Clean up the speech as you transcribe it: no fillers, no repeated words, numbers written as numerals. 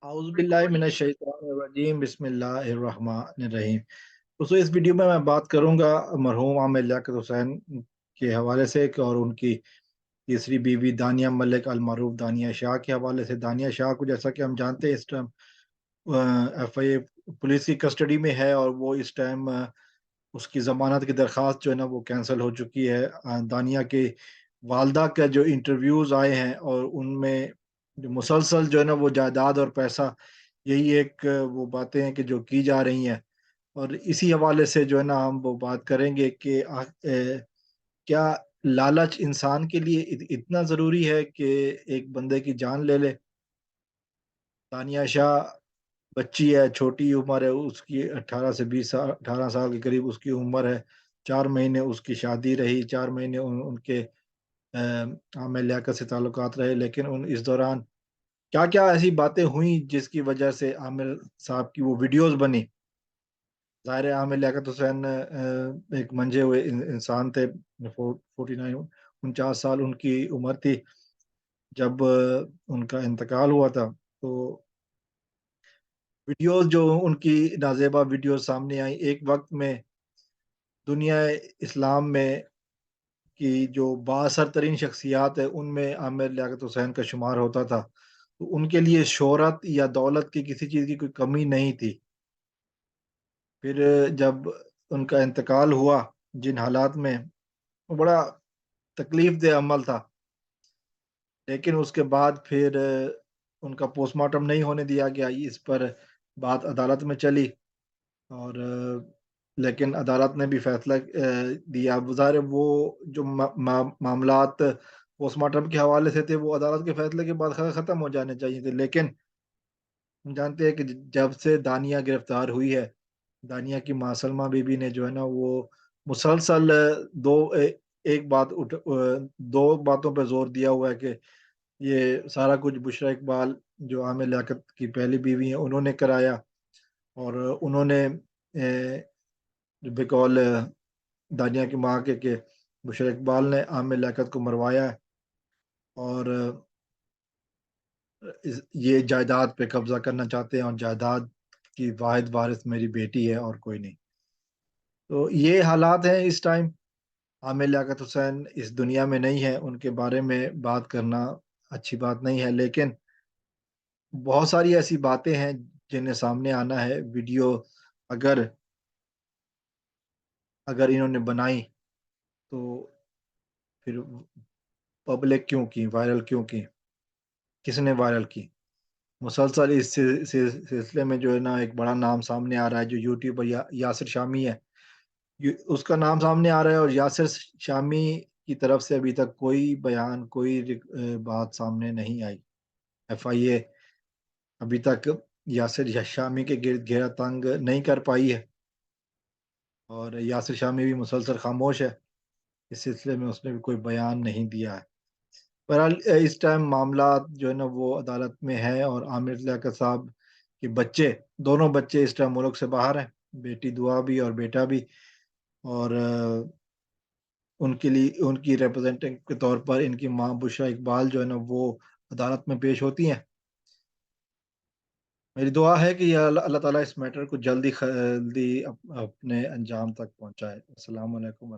आउज़ु बिल्लाहि मिनश शैतानिर रजीम बिस्मिल्लाहिर्रहमानिर्रहीम। दोस्तों इस वीडियो में मैं बात करूंगा मरहूम आमिर लियाकत हुसैन के हवाले से और उनकी तीसरी बीवी दानिया मलिक अल मारूफ दानिया शाह के हवाले से। दानिया शाह को जैसा कि हम जानते हैं इस टाइम एफआईए पुलिस की कस्टडी में है और वो इस टाइम उसकी ज़मानत की दरख्वास्त जो है ना वो कैंसिल हो चुकी है। दानिया के वालदा का जो इंटरव्यूज़ आए हैं और उनमें जो मुसलसल जो है ना वो जायदाद और पैसा, यही एक वो बातें हैं कि जो की जा रही हैं। और इसी हवाले से जो है ना हम वो बात करेंगे कि क्या लालच इंसान के लिए इतना ज़रूरी है कि एक बंदे की जान ले ले। तानिया शाह बच्ची है, छोटी उम्र है उसकी, 18 से 20 साल, 18 साल के करीब उसकी उम्र है। 4 महीने उसकी शादी रही, 4 महीने उनके आमिर लियाकत से ताल्लुकात रहे, लेकिन उन इस दौरान क्या-क्या ऐसी बातें हुई जिसकी वजह से आमिर साहब की वो वीडियोज़ बनी। ज़ाहिर है आमिर लियाकत हुसैन एक मंजे हुए इंसान थे। 49 49 साल उनकी उम्र थी जब उनका इंतकाल हुआ था। तो वीडियोज़ जो उनकी नाज़ेबा वीडियोज़ सामने आई, एक वक़्त में दुनिया इस्लाम में की जो बाअसर तरीन शख्सियत है, उनमें आमिर लियाकत हुसैन का शुमार होता था। तो उनके लिए शोहरत या दौलत की किसी चीज़ की कोई कमी नहीं थी। फिर जब उनका इंतकाल हुआ जिन हालात में, वो बड़ा तकलीफ़-देह अमल था। लेकिन उसके बाद फिर उनका पोस्टमार्टम नहीं होने दिया गया। इस पर बात अदालत में चली और लेकिन अदालत ने भी फैसला दिया। ज़ाहिर है वो जो मामलात पोस्टमार्टम के हवाले से थे, वो अदालत के फैसले के बाद ख़त्म हो जाने चाहिए थे। लेकिन हम जानते हैं कि जब से दानिया गिरफ्तार हुई है, दानिया की माँ सलमा बीबी ने जो है ना वो मुसलसल 2 बातों पे ज़ोर दिया हुआ है कि ये सारा कुछ बुशरा इकबाल जो आमिर लियाकत की पहली बीवी हैं उन्होंने कराया। और उन्होंने बिकौल दानिया की माँ के बुशरा इकबाल ने आमिर लियाकत को मरवाया है और ये जायदाद पे कब्जा करना चाहते हैं और जायदाद की वाहिद वारिस मेरी बेटी है और कोई नहीं। तो ये हालात हैं इस टाइम। आमिर लियाकत हुसैन इस दुनिया में नहीं है, उनके बारे में बात करना अच्छी बात नहीं है, लेकिन बहुत सारी ऐसी बातें हैं जिन्हें सामने आना है। वीडियो अगर अगर इन्होंने बनाई तो फिर पब्लिक क्यों की, वायरल क्यों की, किसने वायरल की? मुसलसल इस सिलसिले में जो है ना एक बड़ा नाम सामने आ रहा है जो यूट्यूबर यासिर शामी है। उसका नाम सामने आ रहा है और यासिर शामी की तरफ से अभी तक कोई बयान, कोई बात सामने नहीं आई। एफआईए अभी तक यासिर शामी के गिर्द घेरा तंग नहीं कर पाई है और यासिर शामी भी मुसलसल खामोश है। इस सिलसिले में उसने भी कोई बयान नहीं दिया है। बहरहाल इस टाइम मामला जो है ना वो अदालत में है और आमिर लियाकत साहब के बच्चे, दोनों बच्चे इस टाइम मुल्क से बाहर हैं, बेटी दुआ भी और बेटा भी। और उनके लिए उनकी रिप्रेजेंटेटिव के तौर पर इनकी माँ बुशरा इकबाल जो है ना वो अदालत में पेश होती हैं। मेरी दुआ है कि या अल्लाह ताला इस मैटर को जल्दी अपने अंजाम तक पहुँचाए। अस्सलाम वालेकुम।